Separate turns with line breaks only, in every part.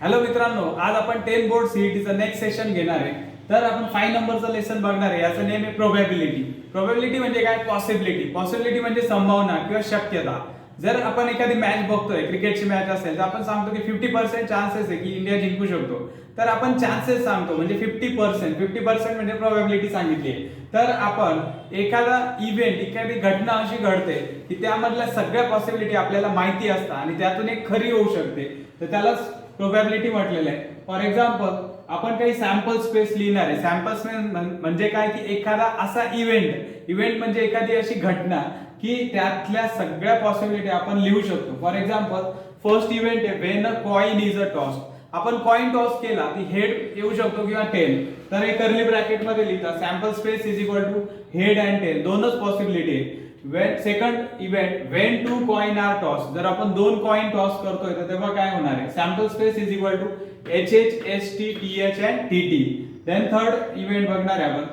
Hello मित्रांनो, आज आपण 10 बोर्ड सीईटीचं नेक्स्ट सेशन घेणार आहे. तर आपण 5 नंबरचं लेसन बघणार आहे. याचं नेम आहे प्रोबॅबिलिटी. प्रोबॅबिलिटी म्हणजे काय? पॉसिबिलिटी. पॉसिबिलिटी म्हणजे संभावना किंवा शक्यता. जर आपण एखादी मॅच बघतोय, क्रिकेटची मॅच असेल, तर आपण सांगतो की 50% चान्सेस आहे की इंडिया जिंकू शकतो. तर आपण चान्सेस सांगतो म्हणजे 50% म्हणजे प्रोबॅबिलिटी सांगितली आहे. तर आपण एखादा इव्हेंट, एखादी घटना अशी घडते की त्यामधल्या सगळ्या पॉसिबिलिटी आपल्याला माहिती असतात आणि त्यातून एक खरी होऊ शकते, तर त्यालाच प्रोबॅबिलिटी म्हटलेलं आहे. फॉर एक्झाम्पल, आपण काही सॅम्पल स्पेस लिहिणार आहे. सॅम्पल स्पेस म्हणजे काय की एखादा असा इव्हेंट म्हणजे एखादी अशी घटना की त्यातल्या सगळ्या पॉसिबिलिटी आपण लिहू शकतो. फॉर एक्झाम्पल, फर्स्ट इव्हेंट आहे when a coin is a toss. आपण कॉइन टॉस केला की हेड येऊ शकतो किंवा टेल. तर हे कर्ली ब्रॅकेट मध्ये लिहिता sample space is equal to head and tail, दोनच पॉसिबिलिटी आहे. Second event when two coin are toss. जर आपण दोन कॉइन टॉस करतोय तर तेव्हा काय होणार आहे? Sample space is equal to H H S T T H and T T. Then third event बघणार आहे आपण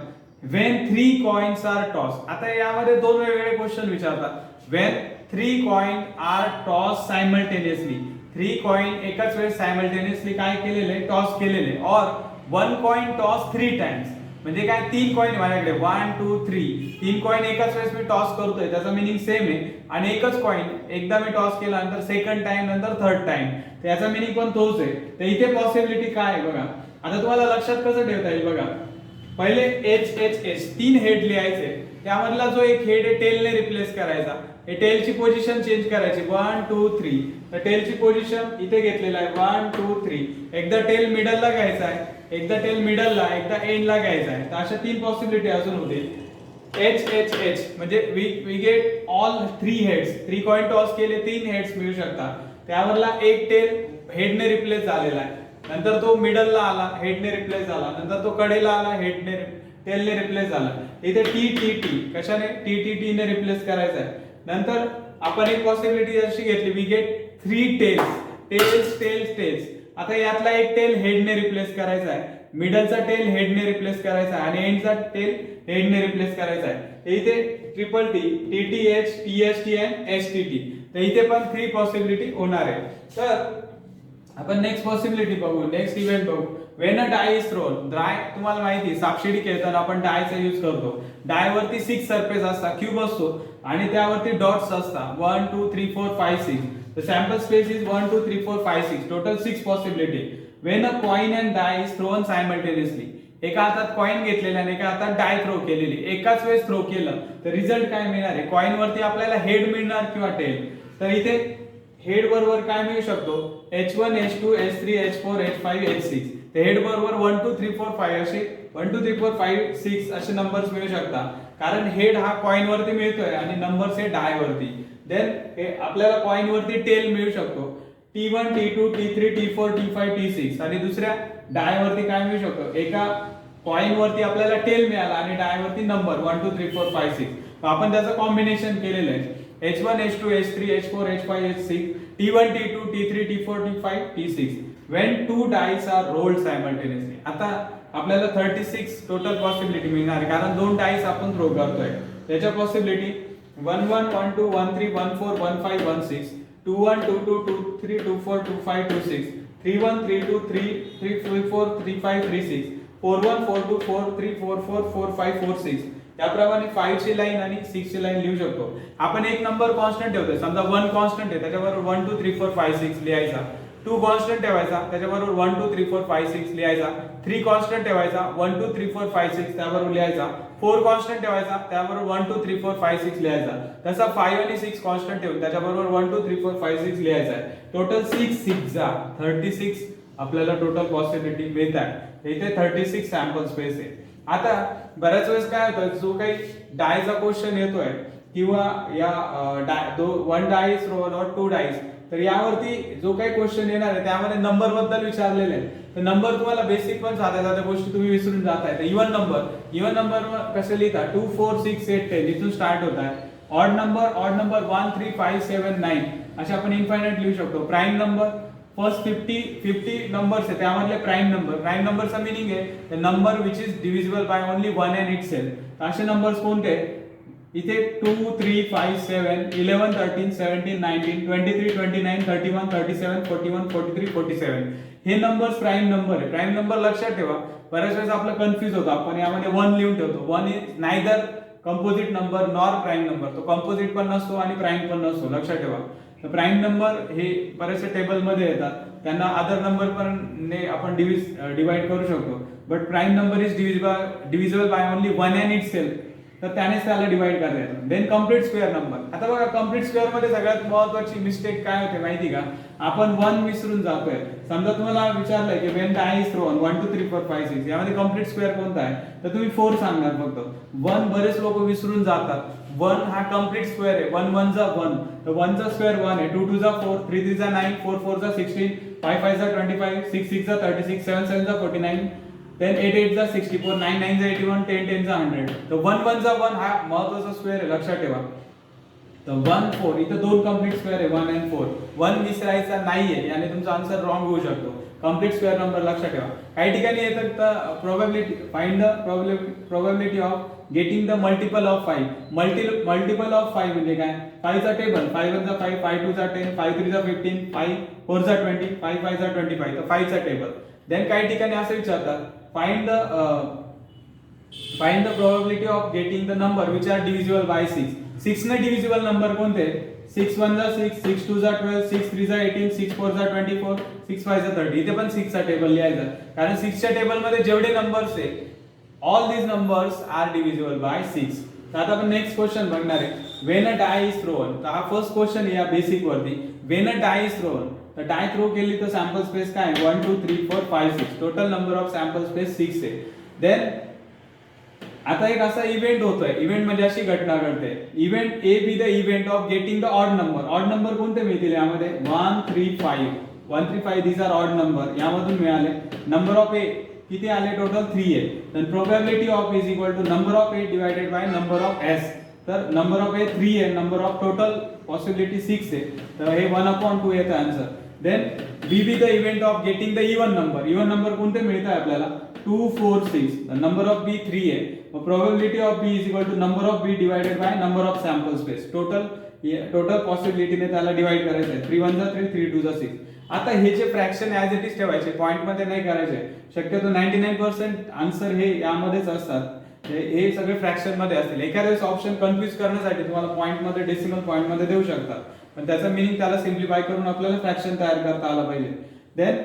व्हेन 3 कॉइन्स आर टॉस. आता यामध्ये दोन वेगवेगळे क्वेश्चन विचारतात. When 3 coin are toss simultaneously. 3 coin एकाच वेळेस सायमल्टेनियसली काय केलेले? टॉस केलेले. और 1 कॉइन टॉस 3 टाइम्स. म्हणजे काय? 3 कॉइन माझ्याकडे 1 2 3, 3 कॉइन एकाच वेळेस मी टॉस करतोय, त्याचा मीनिंग सेम आहे. आणि एकच कॉइन एकदा मी टॉस केला, नंतर सेकंड टाइम, नंतर थर्ड टाइम, त्याचा मीनिंग पण तोच आहे. तर इथे पॉसिबिलिटी काय आहे बघा. आता तुम्हाला लक्षात कसं ठेवता येईल बघा. पहिले एच एच एच 3 हेड लिहायचे. त्यामधला जो एक हेड आहे टेलने रिप्लेस करायचा. हे टेलची पोझिशन चेंज करायची 1 2 3. तर टेलची पोझिशन इथे घेतलेला आहे 1 2 3. एकदा टेल मिडलला घ्यायचा आहे, एकदा टेल मिडलला, एकदा एंडला घ्यायचा आहे. तर अशा 3 पॉसिबिलिटी अजून होतील. एच एच एच म्हणजे we get all 3 heads. 3 coin toss केले 3 हेड्स मिळू शकतात. त्यावरला एक टेल हेडने रिप्लेस झालेला आहे, नंतर तो मिडलला आला, हेडने रिप्लेस झाला, नंतर तो कडेला आला, हेडने टेलने रिप्लेस झाला. इथे टी टी टी कशाने? टी टी टी ने रिप्लेस करायचा आहे. नंतर आपण एक पॉसिबिलिटी अशी घेतली we get 3 tails. Tails tails tails. आता यातला एक टेल हेडने रिप्लेस करायचा आहे, मिडलचा टेल हेडने रिप्लेस करायचा आहे आणि एंडचा टेल हेडने रिप्लेस करायचा आहे. इथे triple T, T T H, T S T and S T T. तर इथे पण 3 पॉसिबिलिटी होणार आहे. तर आपण नेक्स्ट पॉसिबिलिटी बघू, नेक्स्ट इव्हेंट बघू. When a die is thrown. Die तुम्हाला माहिती, सापशिडी खेळताना आपण डायचा यूज करतो. डाय वरती 6 सरफेस असतात, क्यूब असतो आणि त्यावरती डॉट्स असतात 1 2 3 4 5 6. The sample space is 1 2 3 4 5 6. Total 6 possibility. When a coin and die is thrown simultaneously. एका हातात कॉइन घेतलेला आणि एका हातात डाय थ्रो केलेली, एकाच वेळेस थ्रो केलं तर रिझल्ट काय मिळणार आहे? कॉइन वरती आपल्याला हेड मिळणार किंवा टेल. तर इथे हेड बरोबर काय मिळू शकतो? H1 H2 H3 H4 H5 H6. तर हेड बरोबर 1 2 3 4 5 असे 1 2 3 4 5 6 असे नंबर्स मिळू शकतात. कारण हेड हा कॉइन वरती मिळतोय आणि नंबर्स हे डाय वरती. देन हे आपल्याला कॉइन वरती टेल मिळू शकतो T1 T2 T3 T4 T5 T6. आणि दुसऱ्या डाय वरती काय मिळू शकतो? एका कॉइन वरती आपल्याला टेल मिळाला आणि डाय वरती नंबर 1 2 3 4 5 6. तर आपण त्याचं कॉम्बिनेशन केलेलं आहे H1 H2 H3 H4 H5 H6 T1 T2 T3 T4 T5 T6 when 2 dice are rolled simultaneously. आता आपल्याला 36 टोटल पॉसिबिलिटी मिळणार कारण 2 डाइस आपण थ्रो करतोय. त्याच्या पॉसिबिलिटी 1 1 1 2 1 3 1 4 1 5 1 6 2 1 2 2 2 3 2 4 2 5 2 6 3 1 3 2 3 3 4 3 5 3 6 4 1 4 2 4 3 4 4 4 5 4 6. त्याप्रमाणे 5 ची लाईन आणि 6 ची लाईन लिहू शकतो. आपण एक नंबर कॉन्स्टंट ठेवतोय, समजा 1 कॉन्स्टंट आहे, त्याच्याबरोबर 1 2 3 4 5 6 लिहायचा. 2 कॉन्स्टंट ठेवायचा, त्याच्याबरोबर 1 2 3 4 5 6 लिहायचा. 3 कॉन्स्टंट ठेवायचा, 1 2 3 4 5 6 त्याबरोबर लिहायचा. 4 कॉन्स्टंट ठेवायचा, त्याबरोबर 1 2 3 4 5 6 लिहायचा. तसा 5 आणि 6 कॉन्स्टंट ठेवून त्याच्याबरोबर 1 2 3 4 5 6 लिहायचा आहे. टोटल 6 6 जा 36 आपल्याला टोटल पॉसिबिलिटी मिळतात. इथे 36 सॅम्पल स्पेस आहे. आता बऱ्याच वेळेस काय होतं, जो काही डायचा क्वेश्चन येतोय किंवा या 1 डाइस रोल और 2 डाइस, तर यावरती जो काही क्वेश्चन येणार आहे त्यामध्ये नंबर बद्दल विचारलेले आहे. तर नंबर तुम्हाला बेसिक पण साध्या साध्या गोष्टी तुम्ही विसरून जाताय. तर इव्हन नंबर कसे लिहिता? 2 4 6 8 10 इथून स्टार्ट होत आहे. ऑड नंबर 1 3 5 7 9 असे आपण इन्फायनाइट लिहू शकतो. प्राइम नंबर फर्स्ट 50 नंबर्स आहे, त्यामधले प्राइम नंबरचा मीनिंग आहे the number which is divisible by only 1 and itself. असे नंबर्स कोणते? इथे 2 3 5 7 11 13 17 19 23 29 31 37 41 43 47 हे नंबर्स प्राईम नंबर आहे. प्राईम नंबर लक्षात ठेवा. बऱ्याच वेळेस आपलं कन्फ्युज होतं, आपण यामध्ये 1 लिहून ठेवतो. 1 is neither composite number nor prime number. तो कंपोजिट पण नसतो आणि प्राईम पण नसतो, लक्षात ठेवा. तर प्राईम नंबर हे बरेचसे टेबल मध्ये येतात, त्यांना अदर नंबर पण ने आपण डिवाइड करू शकतो. But prime number is divisible by only 1 and itself, तर त्यानेच त्याला डिवाइड करता येतं. Then complete square number. आता बघा कम्प्लीट स्क्वेअर मध्ये सगळ्यात महत्त्वाची मिस्टेक काय होते माहिती का? आपण 1 विसरून जातोय. समजा तुम्हाला विचारलंय की व्हेन डाय इज थ्रोन 1 2 3 4 5 6 यामध्ये कम्प्लीट स्क्वेअर कोणता आहे, तर तुम्ही 4 सांगणार फक्त. 1 बरेच लोक विसरून जातात. 1 हा कम्प्लीट स्क्वेअर आहे. 1 1 जा 1, तर 1 चा स्क्वेअर 1 आहे. 2 2 जा 4, 3 3 जा 9, 4 4 जा 16, 5 5 जा 25, 6 6 जा 36, 7 7 जा 49, then 8 8 जा 64, 9 9 जा 81, 10 10 जा 100. तर 1 1 जा 1 हा महत्त्वाचा स्क्वेअर आहे, लक्षात ठेवा. तर 1 4 इथे दोन कंप्लीट स्क्वेअर आहे 1 and 4. 1 विसरायचा नाहीये, याने तुमचा आन्सर रॉंग होऊ शकतो. कंप्लीट स्क्वेअर नंबर लक्षात ठेवा. काही ठिकाणी येतं तर probability find the probability of getting the multiple of 5. Multiple of 5 म्हणजे काय? 5 चा टेबल 5 1 जा 5, 5 2 जा 10, 5 3 जा 15, 5 4 जा 20, 5 5 जा 25. तर 5 चा टेबल. देन काही ठिकाणी असं विचारतात find the probability of getting the number which are divisible by 6. 6 ने डिव्हिजिबल नंबर कोणते? 6 1 जा 6, 6 2 जा 12, 6 3 जा 18, 6 4 जा 24, 6 5 जा 30. इथे पण 6 चा टेबल लिहायचा, कारण 6 च्या टेबल मध्ये जेवढे नंबर्स आहे all these numbers are divisible by 6. तर आता आपण नेक्स्ट क्वेश्चन बघणार आहे. when a die is thrown. तर हा फर्स्ट क्वेश्चन आहे या बेसिक वरती. when a die is thrown, तर डाय थ्रो केली तर सॅम्पल स्पेस काय? 1 2 3 4 5 6. Total number of sample space 6 आहे. देन आता एक असा इव्हेंट होतोय. इव्हेंट म्हणजे अशी घटना घडते. Event A B the event of getting the odd number. Odd number कोणते मिळतील यामध्ये? 1 3 5. 1 3 5 these are odd number. यामधून मिळाले. नंबर ऑफ ए किती आले? टोटल 3 आहे. Then probability of is equal to number of A divided by number of S. तर number of A 3 आहे, नंबर ऑफ टोटल पॉसिबिलिटी 6 आहे, तर हे 1/2 येतं answer. Then B B the event of getting the even number. Even number कोणते मिळतात आपल्याला? 2 4 6. Number of बी 3 आहे, मग probability of B is equal to number of B divided by number of sample space. Total पॉसिबिलिटीने त्याला divide करायचं आहे. 3 1 जा 3, 3 2 जा 6. आता हे जे फ्रॅक्शन ऍज इट इज ठेवायचे, पॉइंट मध्ये नाही करायचे. शक्यतो 99% आन्सर हे यामध्येच असतात. हे सगळे फ्रॅक्शन मध्ये असतील. एखाद्या वेळेस ऑप्शन कन्फ्युज करण्यासाठी तुम्हाला पॉइंट मध्ये डेसिमल पॉइंट मध्ये देऊ शकतात, पण त्याचा मीनिंग त्याला सिम्प्लिफाय करून आपल्याला फ्रॅक्शन तयार करता आला पाहिजे. Then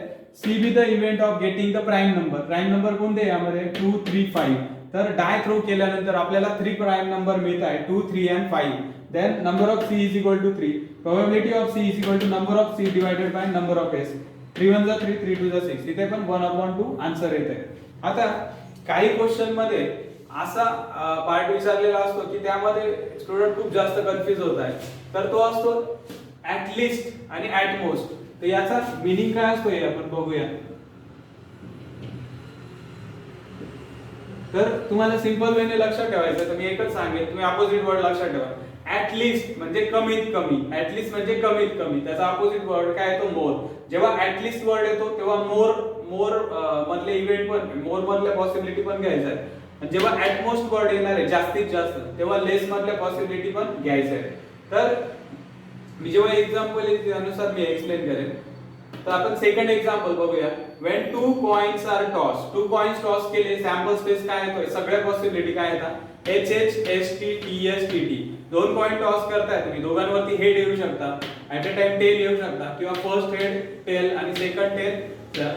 C B the event of getting the prime number. Prime number कोणते यामध्ये? 2 3 5. तर डाय थ्रो केल्यानंतर आपल्याला 3 प्राईम नंबर मिळत आहे, 2 3 and 5. Then number of C is equal to 3. Probability of C is equal to number of C divided by number of S. 3 1 जा 3, 3 2 जा 6. इथे पण 1/2 आन्सर येते. आता काही क्वेश्चन मध्ये असा पार्ट विचारलेला असतो की त्यामध्ये स्टुडंट खूप जास्त कन्फ्युज होत आहे. तर तो असतो ऍट लिस्ट आणि ऍट मोस्ट. तर याचा मीनिंग काय असतो हे आपण बघूया. तर तुम्हाला सिंपल वेने लक्षात ठेवायचं, तर मी एकच सांगेन, तुम्ही अपोजिट वर्ड लक्षात ठेवा. ऍट लिस्ट म्हणजे कमीत कमी. ऍट लिस्ट म्हणजे कमीत कमी. त्याचा अपोजिट वर्ड काय येतो? मोर. जेव्हा ऍट लिस्ट वर्ड येतो तेव्हा मोर मधले इव्हेंट पण, मोर मधल्या पॉसिबिलिटी पण घ्यायचं आहे. जेव्हा ऍटमोस्ट वर्ड येणार आहे जास्तीत जास्त, तेव्हा लेस मधल्या पॉसिबिलिटी पण घ्यायचं आहे. तर मी जेव्हा एक्झाम्पल येईल त्यानुसार मी एक्सप्लेन करेन. तर आपण सेकंड एक्झाम्पल बघूया. When 2 coins are toss. 2 coins toss केले, सॅम्पल स्पेस काय येतोय? सगळ्या पॉसिबिलिटी काय येतात? H H S T T S T T. 2 coin toss करताय तुम्ही, दोघांवरती हेड येऊ शकता, ऍट अ टाइम टेल येऊ शकता, किंवा फर्स्ट हेड टेल आणि सेकंड टेल,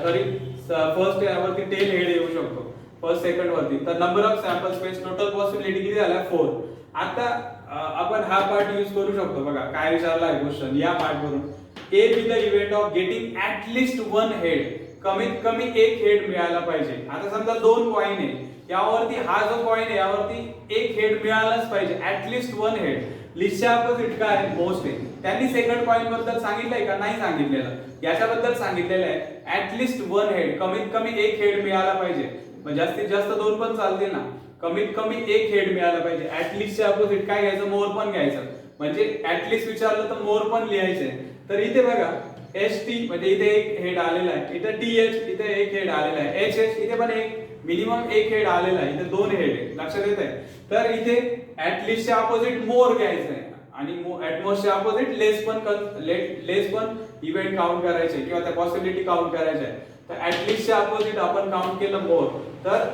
सॉरी फर्स्ट वरती टेल हेड येऊ शकतो, फर्स्ट सेकंड वरती. तर number of sample space total possibility किती झाल्या? 4. आता आपण हा पार्ट यूज करू शकतो. बघा काय विचारला आहे क्वेश्चन या पार्ट वरून. A B the event of getting at least 1 head. कमीत कमी एक हेड मिळायला पाहिजे. आता समजा 2 कॉइन आहे, यावरती हा जो कॉइन आहे यावरती एक हेड मिळालाच पाहिजे, ऍट लिस्ट 1 हेड. लिस्टच्या अपोजिट काय आहे? मोस्ट आहे. त्यांनी सेकंड कॉइन बद्दल सांगितलंय का? नाही सांगितलेलं. याच्याबद्दल सांगितलेलं आहे ऍट लिस्ट 1 हेड. कमीत कमी एक हेड मिळाला पाहिजे. जास्तीत जास्त 2 पण चालतील ना, कमीत कमी एक हेड मिळाला पाहिजे. ऍटलिस्टच्या अपोजिट काय घ्यायचं? मोर पण घ्यायचं. म्हणजे ऍटलिस्ट विचारलं तर मोर पण लिहायचंय. तर इथे बघा एस टी म्हणजे इथे एक हेड आलेला आहे, इथे टी एच इथे एक हेड आलेला आहे, एच एच इथे पण एक मिनिमम एक हेड आलेला आहे, इथे 2 हेड आहे. लक्षात येत आहे? तर इथे ऍट लिस्टच्या अपोजिट मोर घ्यायचं आहे आणि ऍट मोस्टच्या अपोजिट लेस पण इव्हेंट काउंट करायचे किंवा त्या पॉसिबिलिटी काउंट करायच्या. तर ऍट लिस्टच्या अपोजिट आपण काउंट केलं मोर, तर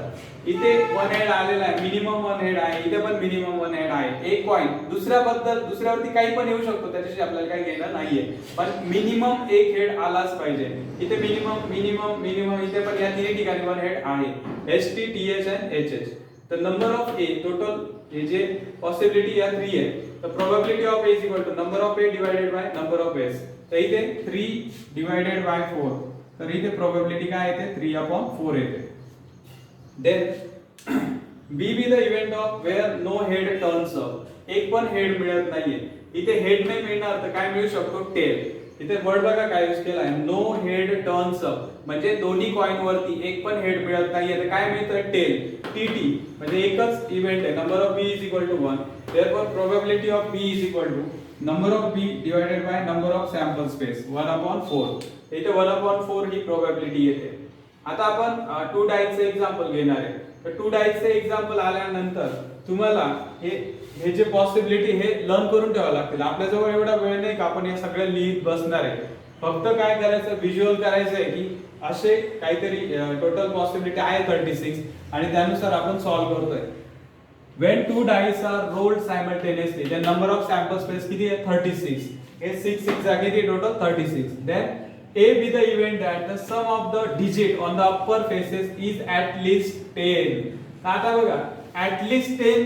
इथे वन हेड आलेला आहे, मिनिमम वन हेड आहे, इथे पण मिनिमम वन हेड आहे. एक पॉइंट दुसऱ्यावरती काही पण येऊ शकतो, त्याच्याशी आपल्याला काही घेणं नाहीये, पण मिनिमम एक हेड आलाच पाहिजे. इथे मिनिमम इथे पण या तिन्ही ठिकाणी वन हेड आहे, एस टी टी एच आणि एच एच. तर नंबर ऑफ ए टोटल हे जे पॉसिबिलिटी या 3 आहे, तर probability of A is equal to number of A divided by number of S. तर इथे 3 डिवाइडेड बाय 4, तर इथे प्रोबॅबिलिटी काय येते 3/4 येते. Then B B the event of where no head turns up, एक पण हेड मिळत नाहीये. इथे हेड नाही मिळणार तर काय मिळू शकतो, टेल. इथे वर्ड बघा काय यूज केला आहे, नो हेड टर्न्स अप, म्हणजे दोन्ही कॉइन वरती एक पण हेड मिळत नाहीये तर काय मिळतं, टेल. टीटी म्हणजे एकच इव्हेंट आहे, number of B is equal to 1. Therefore probability of B is equal to number of B divided by number of sample space 1/4. इथे 1/4 ही प्रोबॅबिलिटी येते. आता आपण 2 डायसचे एक्झाम्पल घेणार आहे. तर 2 डायसचे एक्झाम्पल आल्यानंतर तुम्हाला हे जे पॉसिबिलिटी हे लर्न करून ठेवावं लागतील. आपल्याजवळ एवढा वेळ नाही का आपण हे सगळं लिहित बसणार आहे. फक्त काय करायचं, व्हिज्युअल करायचं आहे की असे काहीतरी टोटल पॉसिबिलिटी आहे 36 आणि त्यानुसार आपण सॉल्व्ह करतोय. When 2 dice are rolled simultaneously, the number of sample space किती आहे 36. हे 6 जागी किती total 36. Then A be the event that the sum of the digit on the upper faces is at least 10. आता बघा at least 10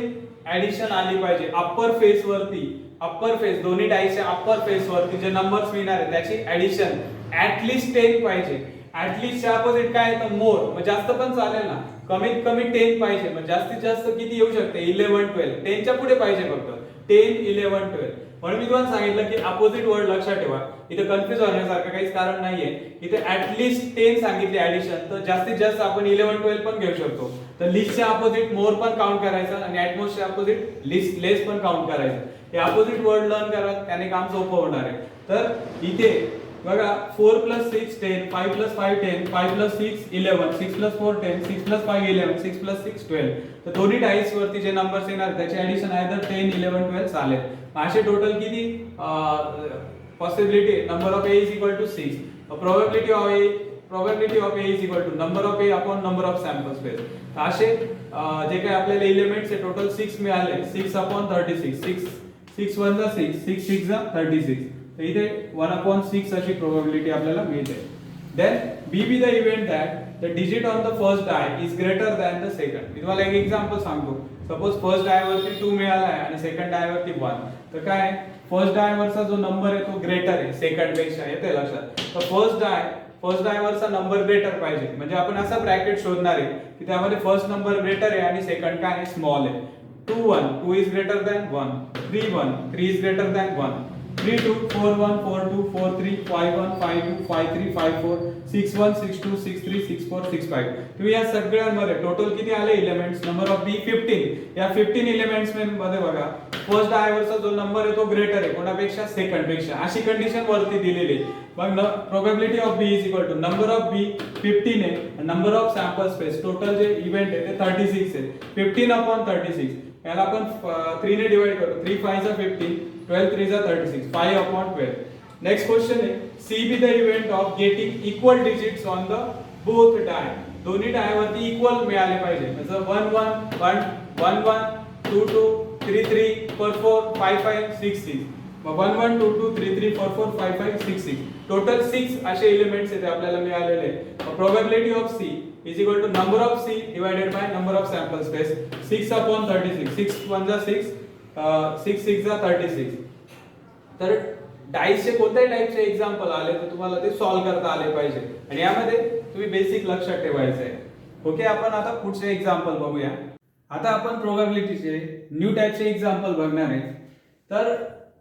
ऍडिशन आली पाहिजे upper face वरती. अप्पर फेस दोन्ही डायसच्या अप्पर फेस वरती जे नंबर्स मिळणार आहेत त्याची ऍडिशन at least 10 पाहिजे. at least च्या अपोजिट काय येतं, मोर. मग जास्त पण चालेल ना, कमीत कमी 10 पाहिजे. मग जास्तीत जास्त किती येऊ शकते, 11 12. 10 च्या पुढे पाहिजे फक्त 10 11 12. म्हणून मी तुम्हाला सांगितलं की अपोजिट वर्ड लक्षात ठेवा, इथे कन्फ्युज होण्यासारखं काहीच कारण नाहीये. इथे ऍट लिस्ट 10 सांगितले ऍडिशन, तर जास्तीत जास्त आपण 11 12 पण घेऊ शकतो. तर लिस्टच्या अपोजिट मोर पण काउंट करायचं आणि ऍटमोस्टच्या अपोजिट लिस्ट लेस पण काउंट करायचं. हे अपोजिट वर्ड लर्न करा, त्याने काम सोपं होणार आहे. तर इथे बघा 4 + 6 10, 5 + 5 10, 5 + 6 11, 6 + 4 10, 6 + 5 11, 6 + 6 12. तर दोन्ही डायस वरती जे नंबर्स येणार त्याची ऍडिशन आहे तर 10 11 12 चालेल. असे टोटल किती possibility, number of A is equal to 6. Probability of A is equal to number of A upon number of sample space. असे जे काही आपल्याला एलिमेंट्स आहे टोटल 6 मिळाले, 6/36. 6 1 जा 6, 6 6 जा 36. तर इथे 1/6 अशी प्रोबॅबिलिटी आपल्याला मिळते. Then B B the event that the digit on the first die is greater than the second. मी तुम्हाला एक एक्झाम्पल सांगतो. सपोज फर्स्ट डाय वरती 2 मिळाला आहे आणि सेकंड डाय वरती 1. तर काय, फर्स्ट डाय वरचा जो नंबर आहे तो ग्रेटर आहे सेकंड पेक्षा, येते लक्षात. तर फर्स्ट डाय वरचा नंबर ग्रेटर पाहिजे, म्हणजे आपण असा ब्रॅकेट शोधणार आहे की त्यामध्ये फर्स्ट नंबर ग्रेटर आहे आणि सेकंड काय आहे, स्मॉल आहे. 2 1 2 is greater than 1, 3 1 3 is greater than 1, 3 2 4 1 4 2 4 3 5 1 5 2 5 3 5 4 6 1 6 2 6 3 6 4 6 5. तुम्ही या सगळ्यांमध्ये टोटल किती आले एलिमेंट्स, नंबर ऑफ बी 15. या 15 एलिमेंट्स मध्ये बघा फर्स्ट डायवरचा जो नंबर आहे तो ग्रेटर आहे कोणापेक्षा, सेकंड पेक्षा. अशी कंडिशन वरती दिलेली आहे. मग probability of B is equal to number of B 15 आहे, number of sample space total जे इव्हेंट आहे ते 36 आहे. 15/36 याला आपण 3 ने डिवाइड करू. 3 5 जा 15, 12 3 जा 36, 5/12. नेक्स्ट क्वेश्चन आहे, C B the event of getting equal digits on the both die. दोन्ही डाय वरती इक्वल मिळाले पाहिजे. म्हणजे 1 1 1 1 1 2 2 3 3 4 4 5 5 6 6. मग 1 1 2 2 3 3 4 4 5 5 6 6. टोटल 6 असे एलिमेंट्स आहेत आपल्याला मिळालेले. Probability of C is equal to number of C divided by number of sample space 6/36. 6 1 जा 6, 6 6 जा 36. तर डायसचे कोणत्याही टाइपचे एक्झाम्पल आले तर तुम्हाला ते सॉल्व्ह करता आले पाहिजे आणि यामध्ये तुम्ही बेसिक लक्षात ठेवायचं आहे. ओके, आपण आता पुढचे एक्झाम्पल बघूया. आता आपण प्रोबॅबिलिटीचे न्यू टाइपचे एक्झाम्पल बघणार आहे. तर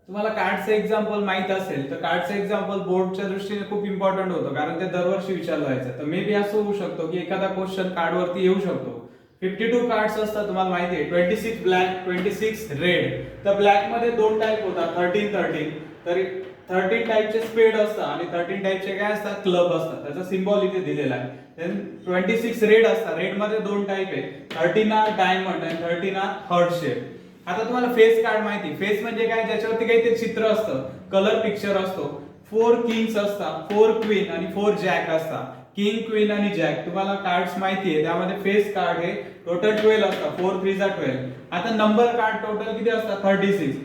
तुम्हाला कार्डचे एक्झाम्पल माहित असेल तर कार्डचे एक्झाम्पल बोर्डच्या दृष्टीने खूप इम्पॉर्टंट होतं, कारण ते दरवर्षी विचारलं जायचं. तर मे बी असं होऊ शकतो की एखादा क्वेश्चन कार्डवरती येऊ शकतो. 52 कार्ड्स असतात तुम्हाला माहिती आहे, 26 ब्लॅक 26 रेड. तर ब्लॅक मध्ये 2 टाइप होतात, 13 13. तर 13 टाइपचे स्पेड असतात आणि 13 टाइपचे काय असतात, क्लब असतात. त्याचा सिम्बॉल इथे दिलेला आहे. देन 26 रेड असतात. रेड मध्ये 2 टाइप आहे, 13 आर डायमंड आणि 13 आर हार्ट शेप. आता तुम्हाला फेस कार्ड माहिती, फेस म्हणजे काय, ज्याच्यावरती काहीतरी चित्र असतं, कलर पिक्चर असतो, 4 किंग्स असतात, 4 क्वीन आणि 4 जॅक असतात, किंग क्वीन आणि जॅक तुम्हाला कार्ड्स माहिती आहे, त्यामध्ये फेस कार्ड हे टोटल 12 असतात, 4 3 जा 12. आता नंबर कार्ड टोटल किती असतात, 36,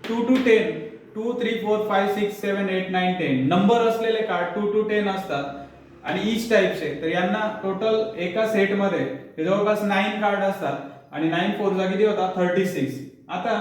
2 to 10, 2 3 4 5 6 7 8 9 10 नंबर असलेले कार्ड 2 to 10 असतात आणि ईच टाइपचे. तर यांना टोटल एका सेट मध्ये जवळपास 9 कार्ड असतात आणि 9 4 जा किती होता 36. आता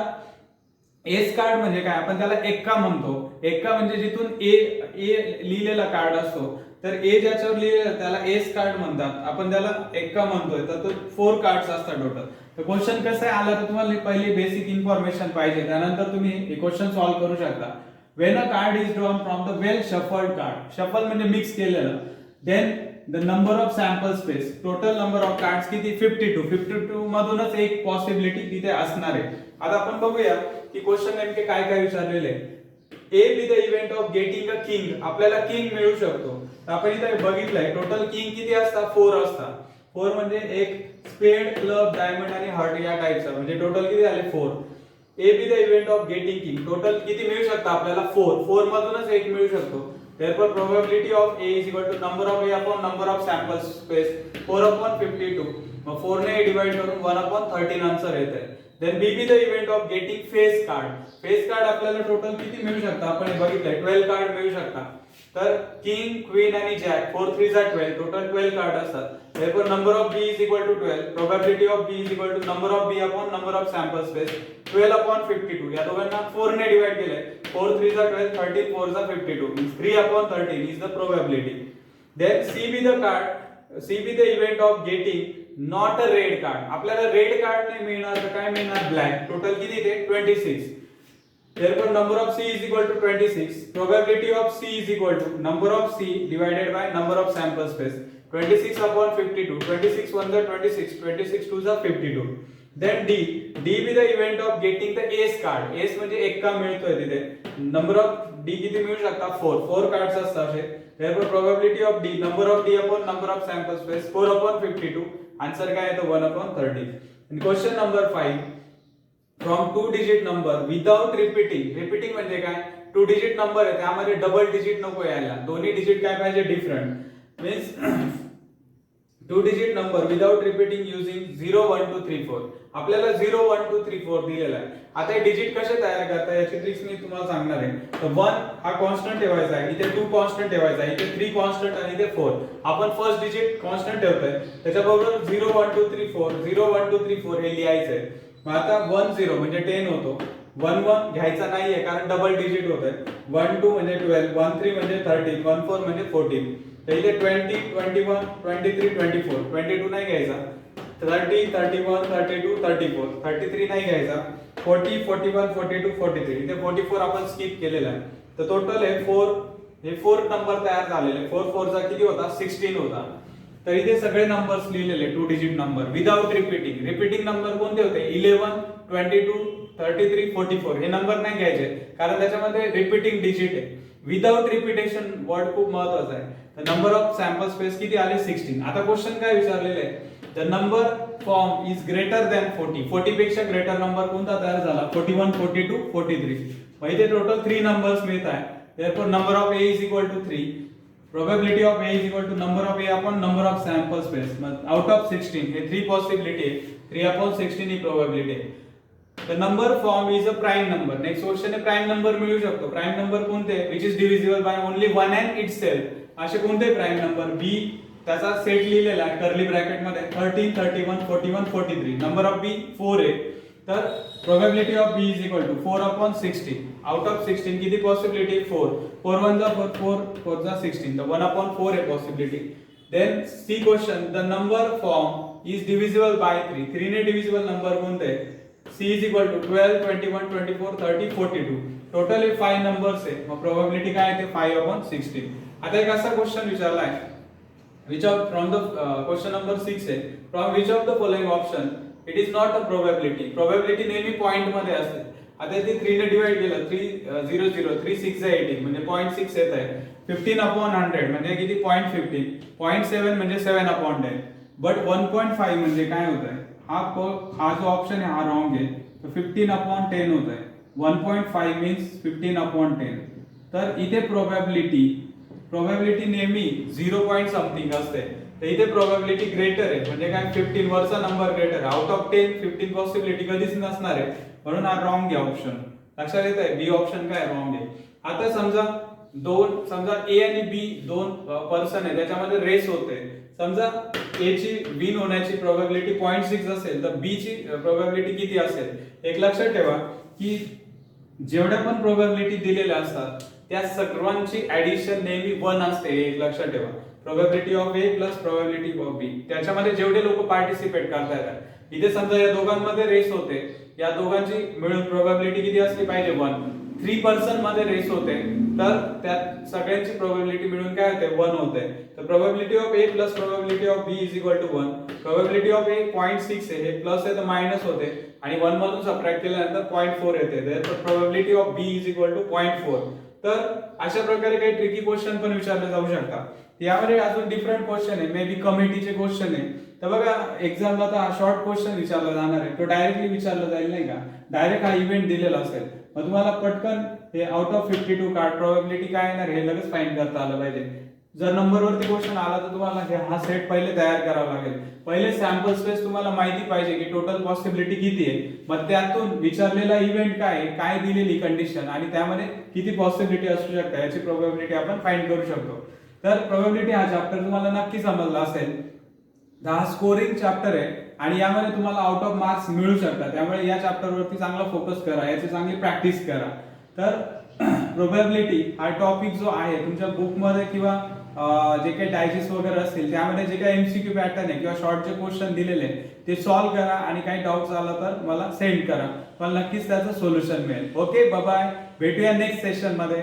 एस कार्ड म्हणजे काय, आपण त्याला एक्का म्हणतो. एक्का म्हणजे जिथून ए लिहिलेला कार्ड असतो, तर ए ज्याच्यावर लिहिलेलं त्याला एस कार्ड म्हणतात, आपण त्याला एक्का म्हणतोय. तर तो 4 कार्ड्स असतात टोटल. तर क्वेश्चन कसं आहे आला तर तुम्हाला पहिली बेसिक इन्फॉर्मेशन पाहिजे, त्यानंतर तुम्ही हे क्वेश्चन सॉल्व्ह करू शकता. When a card is drawn from the well shuffled card, shuffle म्हणजे मिक्स केलेलं, then the number of sample space, total number of cards किती 52. 52 मधूनच एक पॉसिबिलिटी तिथे असणार आहे. आता आपण बघूया की क्वेश्चन नेमके काय काय विचारलेले आहे. A B the event of getting a king, आपल्याला किंग मिळू शकतो. तर आपण इथे बघितलंय टोटल किंग किती असतात, 4 असतात. 4 म्हणजे एक स्पेड, क्लब, डायमंड आणि हार्ट या टाइपचा, म्हणजे टोटल किती झाले 4. A B the event of getting king, total किती मिळू शकतं आपल्याला 4. 4 मधूनच एक मिळू शकतो. Therefore probability of A is equal to number of A upon number of sample space 4 upon 52. मग 4 ने डिवाइड करून 1 upon 13 आन्सर येते. Then B be the event of getting face card. Face card आपल्याला टोटल किती मिळू शकतं, आपण हे बघितलंय 12 कार्ड मिळू शकतात. तर किंग, क्वीन आणि जॅक 4 3 जा 12, टोटल 12 कार्ड असतात. Therefore number of B is equal to 12. Probability of B is equal to number of B upon number of sample space 12 upon 52. या दोघांना 4 ने डिवाइड केलंय. 4 3 जा 12, 13 4 जा 52 means 3 upon 13 is the probability. Then C be the card, C be the event of getting not a red card. आपल्याला red card नाही मिळणार तर काय मिळणार, ब्लॅक. टोटल किती ते 26. Therefore number of C is equal to 26. Probability of C is equal to number of C divided by number of sample space 26 upon 52. 26 1 जा 26, 26 2 जा 52. Then D be the event of getting the ace card. Ace म्हणजे एक्का मिळतोय तिथे. Number of D किती मिळू शकतात 4 cards असतात असे. Therefore probability of D, number of D upon number of sample space 4 upon 52. Answer काय येतो 1 upon 30. And question number 5. From 2 digit number without repeating. Repeating म्हणजे काय, 2 digit number आहे त्यामध्ये डबल डिजिट नको यायला, दोन्ही डिजिट काय पाहिजे different. Means 2 digit number without repeating using 0 1 2 3 4. आपल्याला 0 1 2 3 4 दिलेला आहे. आता हे डिजिट कसे तयार करता याची ट्रिक्स मी तुम्हाला सांगणार आहे. तर 1 हा कॉन्स्टंट ठेवायचा आहे, इथे 2 कॉन्स्टंट ठेवायचा आहे, इथे 3 कॉन्स्टंट आणि इथे 4. आपण फर्स्ट डिजिट कॉन्स्टंट ठेवतोय, त्याच्याबरोबर 0 1 2 3 4 0 1 2 3 4 हे लिहायचं आहे. मग आता 1 0 म्हणजे 10 होतो. 1 1 घ्यायचा नाहीये कारण डबल डिजिट होतंय. 1 2 म्हणजे 12, 1 3 म्हणजे 13, 1 4 म्हणजे 14. तर इथे 20 21 23 24, 22 नाही घ्यायचा. 30 31 32 34, 33 नाही घ्यायचा. 40 41 42 43, इथे 44 आपण स्किप केलेला आहे. तर टोटल आहे 4, हे 4 नंबर तयार झालेले. 4 4 चा किती होता 16 होता. तर इथे सगळे नंबर्स लिहिलेले 2 digit number without repeating. Repeating number कोणते होते 11 22 33 44, हे नंबर नाही घ्यायचे कारण त्याच्यामध्ये रिपीटिंग डिजिट आहे. विदाउट रिपीटेशन वर्ड खूप महत्वाचा आहे. तर नंबर ऑफ सॅम्पल स्पेस किती आले 16. आता क्वेश्चन काय विचारलेले आहे, the number form is greater than 40. 40 पेक्षा ग्रेटर नंबर कोणता तयार झाला 41 42 43. मग इथे टोटल 3 नंबर्स मिळत आहे. therefore number of A is equal to 3. Probability of A is equal to number of A upon number of sample space. Out of 16 हे 3 possibility आहे. 3 upon 16 ही probability आहे. The number form is a prime number. Next question आहे prime number मिळू शकतो. Prime number कोणते which is divisible by only one and itself. असे कोणते prime number B त्याचा सेट लिहिलेला आहे कर्ली ब्रॅकेट मध्ये 13 31 41 43. नंबर ऑफ B 4 आहे. तर probability of B is equal to 4 upon 16. Out of 16 किती possibility 4. 4 1 जा 4 4 4 जा 16. तर 1 upon 4 आहे possibility. Then C question, the number form is divisible by 3. 3 ने divisible number कोणते आहे? C is equal to 12 21 24 30 42. Total हे 5 नंबर्स आहे. मग प्रोबॅबिलिटी काय आहे ते 5 upon 16. आता एक असा क्वेश्चन विचारला आहे which of from the question number 6 आहे, from which of the following option it is not a probability. probability नेहमी पॉइंट मध्ये असते. आता इथे 3 ने डिवाइड केलं 3 0 0 3 6 आहे 18 म्हणजे 0.6 येत आहे. 15 upon 100 म्हणजे किती 0.15. 0.7 म्हणजे 7 upon 10. बट 1.5 म्हणजे काय होत आहे, हा जो ऑप्शन आहे हा रॉंग आहे. तर 15/10 होत आहे. 1.5 मीन्स 15/10. तर इथे प्रोबॅबिलिटी नेहमी 0 पॉईंट समथिंग असते. तर इथे प्रोबॅबिलिटी ग्रेटर आहे, म्हणजे काय 15 वरचा number greater. Out of 10 15 possibility कधीच नसणार आहे, म्हणून हा रॉंग आहे ऑप्शन. लक्षात येत आहे, बी ऑप्शन काय रॉंग आहे. आता समजा ए आणि बी दोन पर्सन आहे, त्याच्यामध्ये रेस होते. समजा ए ची विन होण्याची प्रोबॅबिलिटी 0.6 असेल, तर बी ची प्रोबॅबिलिटी किती असेल. एक लक्षात ठेवा की जेवढ्या पण प्रोबॅबिलिटी दिलेल्या असतात त्या सर्वांची ऍडिशन नेहमी 1 असते, हे एक लक्षात ठेवा. Probability of A plus probability of B, त्याच्यामध्ये जेवढे लोक पार्टिसिपेट करतात, इथे समजा या दोघांमध्ये रेस होते, या दोघांची मिळून प्रोबॅबिलिटी किती असली पाहिजे 1. 3 मध्ये रेस होते, तर त्यात सगळ्यांची प्रोबॅबिलिटी मिळून काय होते 1 होते. तर probability of A plus probability of B is equal to 1. Probability of A 0.6 आहे, हे प्लस आहे तर मायनस होते, आणि 1 मधून सबट्रॅक्ट केल्यानंतर 0.4 येते. तर probability of B is equal to 0.4. तर अशा प्रकारे काही ट्रिकी क्वेश्चन पण विचारले जाऊ शकतात. यामध्ये अजून डिफरंट क्वेश्चन आहे, मे बी कमिटीचे क्वेश्चन आहे. तर बघा एक्झामला तर हा शॉर्ट क्वेश्चन विचारला जाणार आहे, तो डायरेक्टली विचारला जाईल नाही का. डायरेक्ट हा इव्हेंट दिलेला असेल, मग तुम्हाला पटकन हे आउट ऑफ 52 कार्ड प्रोबॅबिलिटी काय येणार हे लगेच फाइंड करता आलं पाहिजे. जर नंबर वरती क्वेश्चन आला तर तुम्हाला हा सेट पहिले तयार करावा लागेल. पहिले सॅम्पल स्पेस तुम्हाला माहिती पाहिजे की टोटल पॉसिबिलिटी किती आहे, मग त्यातून विचारलेला इव्हेंट काय, काय दिलेली कंडिशन, आणि त्यामध्ये किती पॉसिबिलिटी असू शकते याची प्रोबॅबिलिटी आपण फाइंड करू शकतो. तर प्रोबॅबिलिटी हा चॅप्टर तुम्हाला नक्की समजला असेल. हा स्कोरिंग चॅप्टर आहे आणि यामध्ये तुम्हाला आउट ऑफ मार्क्स मिळू शकतात, त्यामुळे या चॅप्टर वरती चांगला फोकस करा, याची चांगली प्रॅक्टिस करा. तर प्रोबॅबिलिटी हा टॉपिक जो आहे तुमच्या बुक मध्ये किंवा जे काही डायजेस्ट वगैरे असतील त्यामध्ये जे काही एमसीक्यू पॅटर्न आहे किंवा शॉर्ट जे क्वेश्चन दिलेले ते सॉल्व्ह करा, आणि काही डाऊट्स आला तर मला सेंड करा, मला नक्कीच त्याचं सोल्युशन मिळेल. ओके, बाय बाय, भेटूया नेक्स्ट सेशन मध्ये.